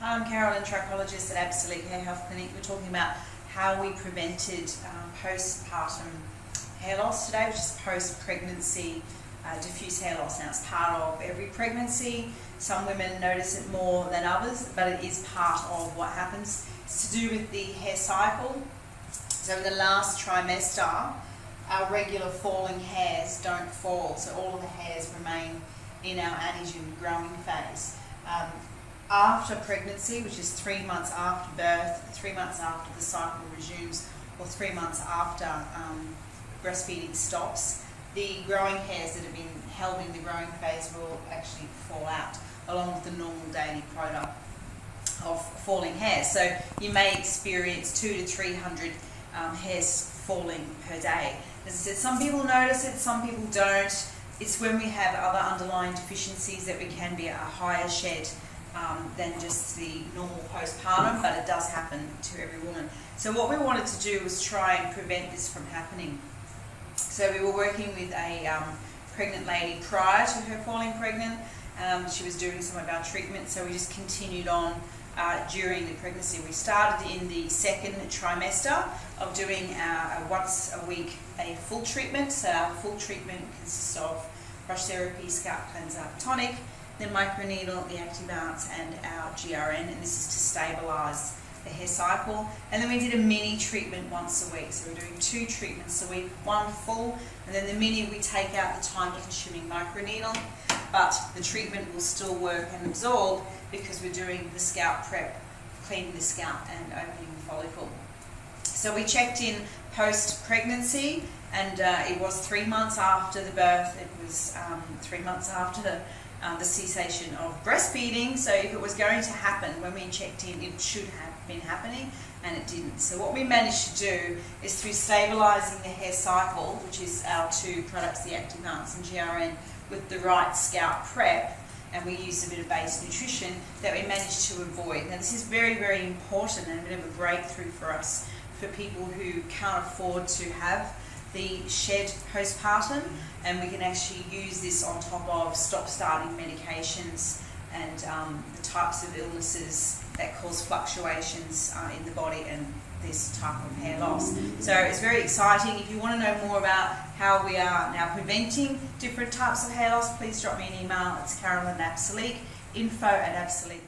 I'm Carolyn, Trichologist at Absolique Hair Health Clinic. We're talking about how we prevented postpartum hair loss today, which is post-pregnancy diffuse hair loss. Now, it's part of every pregnancy. Some women notice it more than others, but it is part of what happens. It's to do with the hair cycle. So in the last trimester, our regular falling hairs don't fall, so all of the hairs remain in our anagen growing phase. After pregnancy, which is 3 months after birth, 3 months after the cycle resumes, or 3 months after breastfeeding stops, the growing hairs that have been held in the growing phase will actually fall out, along with the normal daily quota of falling hairs. So you may experience 200 to 300 hairs falling per day. As I said, some people notice it, some people don't. It's when we have other underlying deficiencies that we can be at a higher shed than just the normal postpartum, but it does happen to every woman. So what we wanted to do was try and prevent this from happening. So we were working with a pregnant lady prior to her falling pregnant. She was doing some of our treatment, so we just continued on during the pregnancy. We started in the second trimester of doing once a week a full treatment. So our full treatment consists of brush therapy, scalp cleanser, tonic, then microneedle, the Activarts, and our GRN, and this is to stabilise the hair cycle. And then we did a mini treatment once a week. So we're doing 2 treatments a week, one full, and then the mini we take out the time-consuming microneedle, but the treatment will still work and absorb because we're doing the scalp prep, cleaning the scalp and opening the follicle. So we checked in post-pregnancy, and it was 3 months after the birth. It was 3 months after the cessation of breastfeeding. So if it was going to happen when we checked in, it should have been happening, and it didn't. So what we managed to do is, through stabilising the hair cycle, which is our 2 products, the Activarts and GRN, with the right scalp prep, and we used a bit of base nutrition, that we managed to avoid. Now this is very, very important and a bit of a breakthrough for us, for people who can't afford to have the shed postpartum, and we can actually use this on top of stop-starting medications and the types of illnesses that cause fluctuations in the body and this type of hair loss. So it's very exciting. If you want to know more about how we are now preventing different types of hair loss, please drop me an email. It's Carolyn at Absolique, info@absolique.com.